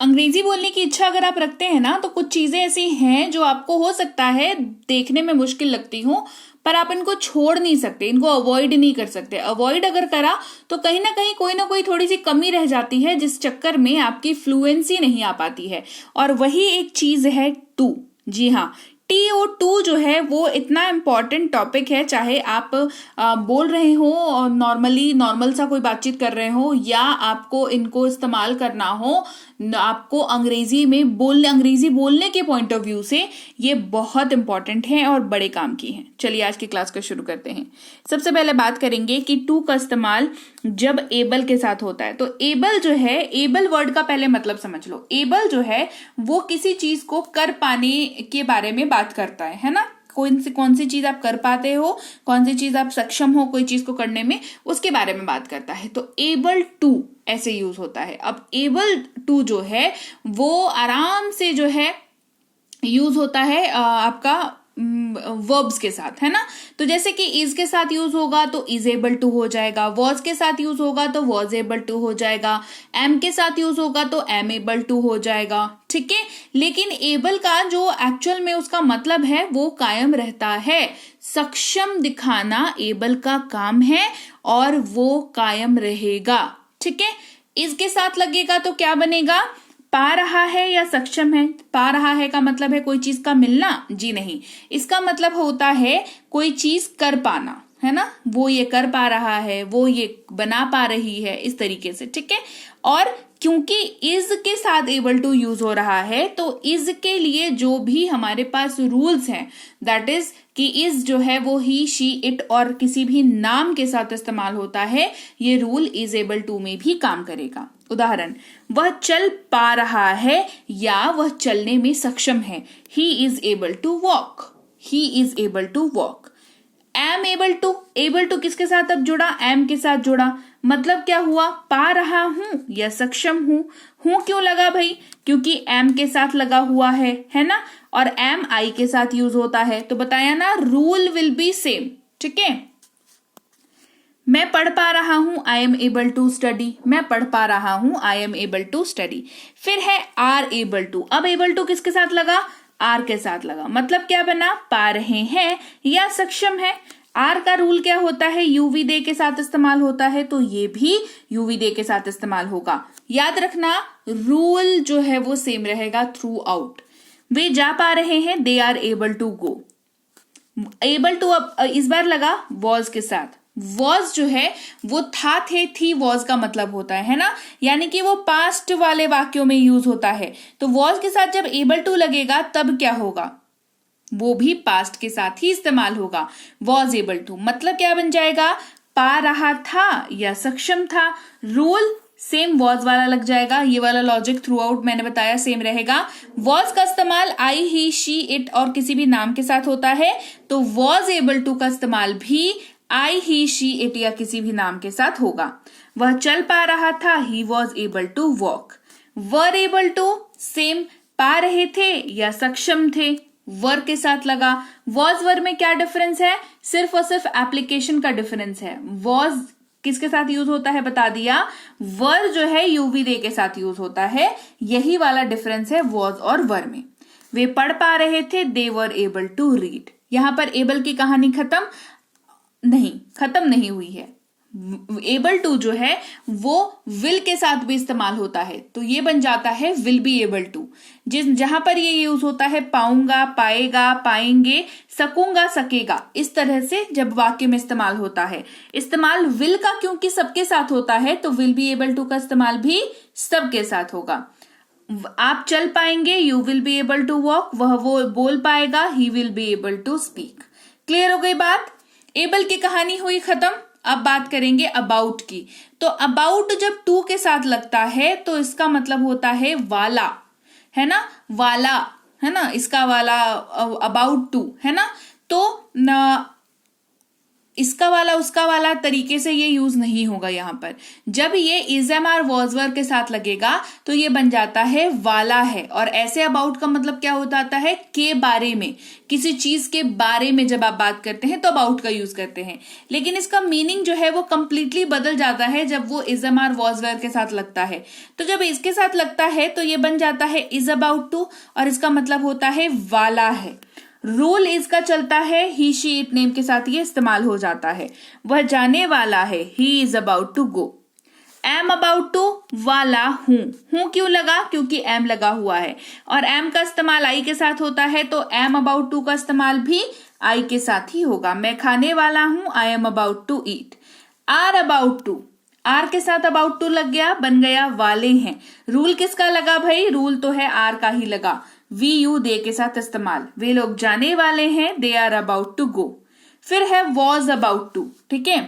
अंग्रेजी बोलने की इच्छा अगर आप रखते हैं ना, तो कुछ चीजें ऐसी हैं जो आपको हो सकता है देखने में मुश्किल लगती हो, पर आप इनको छोड़ नहीं सकते, इनको अवॉइड नहीं कर सकते। अवॉइड अगर करा तो कहीं ना कोई थोड़ी सी कमी रह जाती है, जिस चक्कर में आपकी फ्लुएंसी नहीं आ पाती है। और वही एक चीज है टू। जी हाँ, TO2 जो है वो इतना इम्पॉर्टेंट टॉपिक है, चाहे आप बोल रहे हो और नॉर्मल सा कोई बातचीत कर रहे हो, या आपको इनको इस्तेमाल करना हो, आपको अंग्रेजी बोलने के पॉइंट ऑफ व्यू से ये बहुत इंपॉर्टेंट है और बड़े काम की है। चलिए आज की क्लास को शुरू करते हैं। सबसे पहले बात करेंगे कि टू का इस्तेमाल जब एबल के साथ होता है। तो एबल जो है, एबल वर्ड का पहले मतलब समझ लो। एबल जो है वो किसी चीज को कर पाने के बारे में बात करता है ना। कौन सी चीज आप कर पाते हो, कौन सी चीज आप सक्षम हो कोई चीज को करने में, उसके बारे में बात करता है। तो एबल टू ऐसे यूज होता है। अब एबल टू जो है वो आराम से जो है यूज होता है आपका वर्ब्स के साथ, है ना। तो जैसे कि इज के साथ यूज होगा तो इज एबल टू हो जाएगा, वॉज के साथ यूज होगा तो वॉज एबल टू हो जाएगा, एम के साथ यूज होगा तो एम एबल टू हो जाएगा। ठीक है, लेकिन एबल का जो एक्चुअल में उसका मतलब है वो कायम रहता है। सक्षम दिखाना एबल का काम है और वो कायम रहेगा। ठीक है, इज के साथ लगेगा तो क्या बनेगा, पा रहा है या सक्षम है। पा रहा है का मतलब है कोई चीज का मिलना, जी नहीं, इसका मतलब होता है कोई चीज कर पाना, है ना। वो ये कर पा रहा है, वो ये बना पा रही है, इस तरीके से। ठीक है, और क्योंकि इज के साथ एबल टू यूज हो रहा है तो इज के लिए जो भी हमारे पास रूल्स हैं, दैट इज कि इज जो है वो ही, शी, इट और किसी भी नाम के साथ इस्तेमाल होता है। ये रूल इज एबल टू में भी काम करेगा। उदाहरण, वह चल पा रहा है या वह चलने में सक्षम है। He is able to walk, he is able to walk. Am able to किसके साथ अब जुड़ा, एम के साथ जुड़ा। मतलब क्या हुआ, पा रहा हूं या सक्षम हूं क्यों लगा भाई, क्योंकि एम के साथ लगा हुआ है ना। और एम आई के साथ यूज होता है, तो बताया ना, रूल विल बी सेम। ठीक है, मैं पढ़ पा रहा हूं, I am able to study. मैं पढ़ पा रहा हूं, I am able to study. फिर है आर एबल टू। अब एबल टू किसके साथ लगा, आर के साथ लगा। मतलब क्या बना, पा रहे हैं या सक्षम है। आर का रूल क्या होता है, यूवी दे के साथ इस्तेमाल होता है, तो ये भी यूवी दे के साथ इस्तेमाल होगा। याद रखना, रूल जो है वो सेम रहेगा थ्रू आउट। वे जा पा रहे हैं, they are able to go. Able to अब इस बार लगा वॉज के साथ। वॉज जो है वो था, थे, थी, वॉज का मतलब होता है ना, यानी कि वो पास्ट वाले वाक्यों में यूज होता है। तो वॉज के साथ जब एबल टू लगेगा तब क्या होगा, वो भी पास्ट के साथ ही इस्तेमाल होगा। वॉज एबल टू मतलब क्या बन जाएगा, पा रहा था या सक्षम था। रूल सेम वॉज वाला लग जाएगा। ये वाला लॉजिक थ्रू आउट मैंने बताया सेम रहेगा। वॉज का इस्तेमाल आई, ही, शी, इट और किसी भी नाम के साथ होता है, तो वॉज एबल टू का इस्तेमाल भी आई, ही, शी, इट या किसी भी नाम के साथ होगा। वह चल पा रहा था, he was able to walk. Were able to same, पा रहे थे या सक्षम थे, वर के साथ लगा। वॉज वर में क्या डिफरेंस है, सिर्फ और सिर्फ एप्लीकेशन का डिफरेंस है। वॉज किसके साथ यूज होता है बता दिया, वर जो है यूवी दे के साथ यूज होता है। यही वाला डिफरेंस है वॉज और वर में। वे पढ़ पा रहे थे, दे वर एबल टू रीड। यहां पर एबल की कहानी खत्म नहीं हुई है। एबल टू जो है वो विल के साथ भी इस्तेमाल होता है, तो ये बन जाता है विल बी एबल टू। जहां पर ये यूज होता है पाऊंगा, पाएगा, पाएंगे, सकूंगा, सकेगा, इस तरह से जब वाक्य में इस्तेमाल होता है। इस्तेमाल विल का क्योंकि सबके साथ होता है, तो विल बी एबल टू का इस्तेमाल भी सबके साथ होगा। आप चल पाएंगे, you will be able to walk. वो बोल पाएगा, he will be able to speak. Clear हो गई बात। एबल की कहानी हुई खत्म। अब बात करेंगे अबाउट की। तो अबाउट जब टू के साथ लगता है तो इसका मतलब होता है वाला, है ना, वाला, है ना, इसका वाला अबाउट टू, है ना। तो इसका वाला उसका वाला तरीके से ये यूज नहीं होगा यहाँ पर। जब ये is am are was were के साथ लगेगा तो ये बन जाता है वाला है। और ऐसे अबाउट का मतलब क्या होता आता है, के बारे में, किसी चीज के बारे में जब आप बात करते हैं तो अबाउट का यूज करते हैं। लेकिन इसका मीनिंग जो है वो कंप्लीटली बदल जाता है जब वो is am are was were के साथ लगता है। तो जब इसके साथ लगता है तो ये बन जाता है इज अबाउट टू, और इसका मतलब होता है वाला है। रूल इसका चलता है ही शी इट नेम के साथ ये इस्तेमाल हो जाता है। वह जाने वाला है, he is about to go. Am about to वाला हूं, हूं क्यों लगा, क्योंकि एम लगा हुआ है और एम का इस्तेमाल आई के साथ होता है, तो एम अबाउट टू का इस्तेमाल भी आई के साथ ही होगा। मैं खाने वाला हूं, I am about to eat. Are about to, are के साथ अबाउट टू लग गया, बन गया वाले हैं। रूल किसका लगा भाई, रूल तो है आर का ही लगा। वी यू दे के साथ इस्तेमाल, वे लोग जाने वाले हैं, they are about to go. फिर है वॉज अबाउट टू, ठीक है,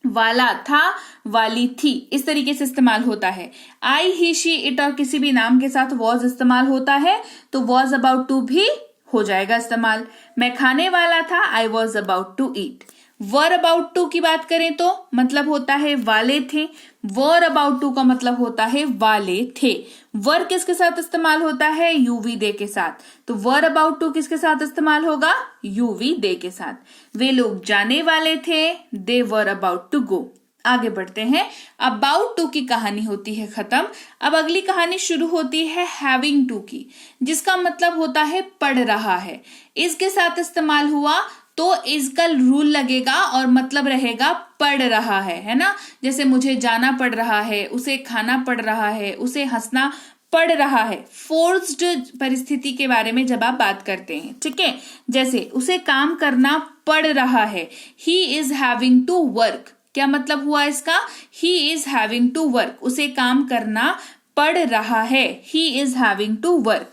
वाला था, वाली थी, इस तरीके से इस्तेमाल होता है। आई ही शी इट और किसी भी नाम के साथ वॉज इस्तेमाल होता है तो वॉज अबाउट टू भी हो जाएगा इस्तेमाल। मैं खाने वाला था, I was about to eat. Were about to की बात करें तो मतलब होता है वाले थे, वर अबाउट टू का मतलब होता है वाले थे। वर किसके साथ इस्तेमाल होता है, यूवी दे के साथ, तो वर अबाउट टू किसके साथ इस्तेमाल होगा, यूवी दे के साथ। वे लोग जाने वाले थे, दे वर अबाउट टू गो। आगे बढ़ते हैं, अबाउट टू की कहानी होती है खत्म। अब अगली कहानी शुरू होती है हैविंग टू की, जिसका मतलब होता है पढ़ रहा है। इसके साथ इस्तेमाल हुआ तो इसका रूल लगेगा और मतलब रहेगा पढ़ रहा है ना। जैसे मुझे जाना पड़ रहा है, उसे खाना पड़ रहा है, उसे हंसना पड़ रहा है। फोर्स्ड परिस्थिति के बारे में जब आप बात करते हैं, ठीक है, जैसे उसे काम करना पड़ रहा है। He is having to work, क्या मतलब हुआ इसका, he is having to work, उसे काम करना पड़ रहा है, he is having to work.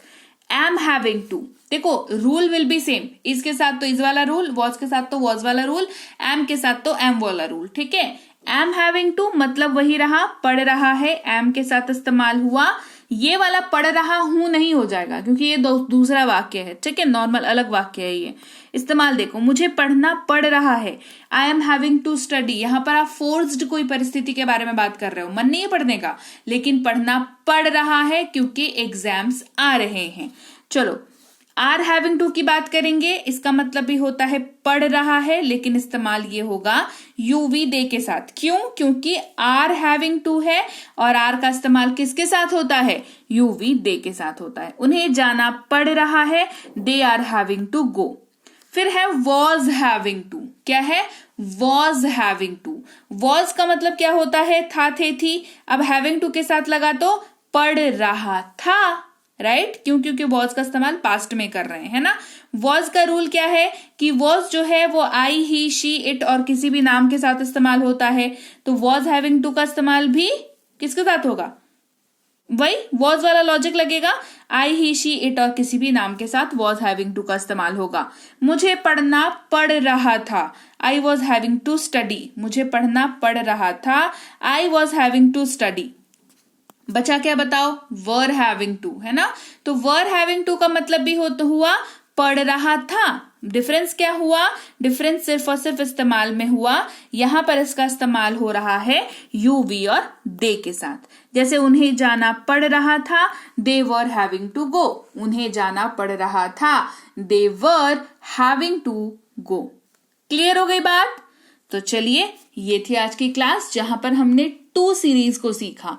Am having to, देखो रूल विल बी सेम, इसके साथ तो इस वाला रूल, वॉज के साथ तो वॉज वाला रूल, एम के साथ तो एम वाला रूल, ठीक है। एम हैविंग टू मतलब वही रहा, पढ़ रहा है, एम के साथ इस्तेमाल हुआ। ये वाला पढ़ रहा हूं नहीं हो जाएगा क्योंकि ये दूसरा वाक्य है, ठीक है, नॉर्मल अलग वाक्य है ये। इस्तेमाल देखो, मुझे पढ़ना पड़ रहा है, I am having to study. यहां पर आप फोर्स्ड कोई परिस्थिति के बारे में बात कर रहे हो, मन नहीं है पढ़ने का, लेकिन पढ़ना पड़ रहा है क्योंकि एग्जाम्स आ रहे हैं। चलो आर हैविंग टू की बात करेंगे, इसका मतलब भी होता है पढ़ रहा है, लेकिन इस्तेमाल ये होगा यूवी दे के साथ। क्यों, क्योंकि आर हैविंग टू है और आर का इस्तेमाल किसके साथ होता है, यूवी दे के साथ होता है। उन्हें जाना पड़ रहा है, they are having to go. फिर है वॉज हैविंग टू, क्या है, वॉज हैविंग टू। वॉज का मतलब क्या होता है, था, थे, थी। अब हैविंग टू के साथ लगा तो पढ़ रहा था, राइट, क्यों, क्योंकि वॉज का इस्तेमाल पास्ट में कर रहे हैं ना। वॉज का रूल क्या है कि वॉज जो है वो आई ही शी इट और किसी भी नाम के साथ इस्तेमाल होता है, तो वॉज हैविंग टू का इस्तेमाल भी किसके साथ होगा, वही वॉज वाला लॉजिक लगेगा, आई ही शी इट और किसी भी नाम के साथ वॉज हैविंग टू का इस्तेमाल होगा। मुझे पढ़ना पड़ रहा था, I was having to study, मुझे पढ़ना पड़ रहा था, I was having to study. बचा क्या बताओ, वर हैविंग टू, है ना। तो वर हैविंग टू का मतलब भी हुआ पढ़ रहा था। डिफरेंस क्या हुआ, डिफरेंस सिर्फ और सिर्फ इस्तेमाल में हुआ। यहां पर इसका इस्तेमाल हो रहा है यू वी और दे के साथ। जैसे उन्हें जाना पड़ रहा था, दे वर हैविंग टू गो, उन्हें जाना पड़ रहा था, they were having to go. Clear हो गई बात। तो चलिए, ये थी आज की क्लास जहां पर हमने टू सीरीज को सीखा।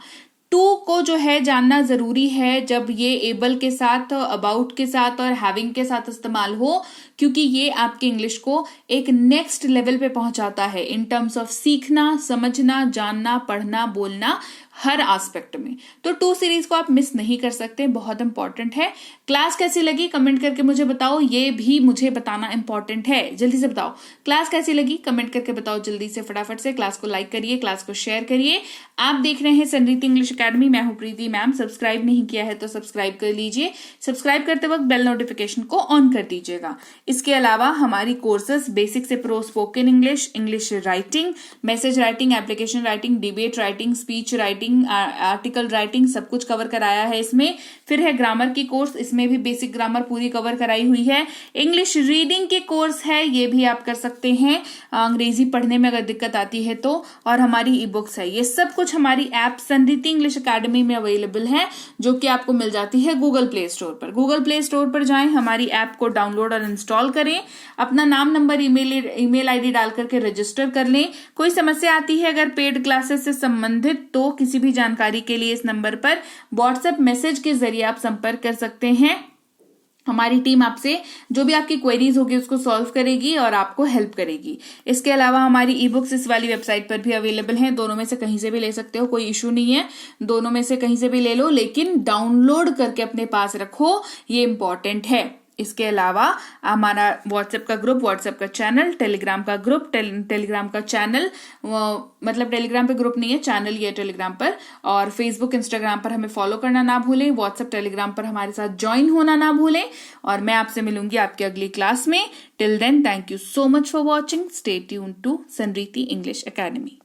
टू को जो है जानना जरूरी है जब ये एबल के साथ, अबाउट के साथ और हैविंग के साथ इस्तेमाल हो, क्योंकि ये आपके इंग्लिश को एक नेक्स्ट लेवल पे पहुंचाता है इन टर्म्स ऑफ सीखना, समझना, जानना, पढ़ना, बोलना, हर एस्पेक्ट में। तो टू सीरीज को आप मिस नहीं कर सकते, बहुत इंपॉर्टेंट है। क्लास कैसी लगी कमेंट करके मुझे बताओ, ये भी मुझे बताना इंपॉर्टेंट है। जल्दी से बताओ क्लास कैसी लगी, कमेंट करके बताओ जल्दी से, फटाफट से। क्लास को लाइक करिए, क्लास को शेयर करिए। आप देख रहे हैं संरीति इंग्लिश अकेडमी, मैं हूं प्रीति मैम। सब्सक्राइब नहीं किया है तो सब्सक्राइब कर लीजिए। सब्सक्राइब करते वक्त बेल नोटिफिकेशन को ऑन कर दीजिएगा। इसके अलावा हमारी कोर्सेस बेसिक से pro spoken English, English writing, message writing, application writing, debate writing, speech writing, writing, article writing सब कुछ कवर कराया है इसमें। फिर है ग्रामर की कोर्स, इसमें भी बेसिक ग्रामर पूरी कवर कराई हुई है। इंग्लिश रीडिंग के कोर्स है, ये भी आप कर सकते हैं अंग्रेजी पढ़ने में अगर दिक्कत आती है तो। और हमारी ई बुक्स है, ये सब कुछ हमारी ऐप संरीति इंग्लिश एकेडमी में अवेलेबल है, जो कि आपको मिल जाती है गूगल प्ले स्टोर पर। गूगल प्ले स्टोर पर जाएं, हमारी ऐप को डाउनलोड और इंस्टॉल करें, अपना नाम, नंबर, ईमेल आईडी डाल करके रजिस्टर कर लें। कोई समस्या आती है अगर पेड क्लासेस से संबंधित तो किसी भी जानकारी के लिए इस नंबर पर व्हाट्सएप मैसेज के जरिए आप संपर्क कर सकते हैं। हमारी टीम आपसे जो भी आपकी क्वेरीज होगी उसको सॉल्व करेगी और आपको हेल्प करेगी। इसके अलावा हमारी ई बुक्स इस वाली वेबसाइट पर भी अवेलेबल हैं, दोनों में से कहीं से भी ले सकते हो, कोई इशू नहीं है, दोनों में से कहीं से भी ले लो, लेकिन डाउनलोड करके अपने पास रखो, ये इंपॉर्टेंट है। इसके अलावा हमारा व्हाट्सएप का ग्रुप, व्हाट्सएप का चैनल, टेलीग्राम का ग्रुप, टेलीग्राम का चैनल, मतलब टेलीग्राम पे ग्रुप नहीं है, चैनल ये टेलीग्राम पर, और फेसबुक, इंस्टाग्राम पर हमें फॉलो करना ना भूलें, व्हाट्सएप, टेलीग्राम पर हमारे साथ ज्वाइन होना ना भूलें। और मैं आपसे मिलूंगी आपकी अगली क्लास में। Till then, thank you so much for watching. Stay tuned to Sanriti English academy.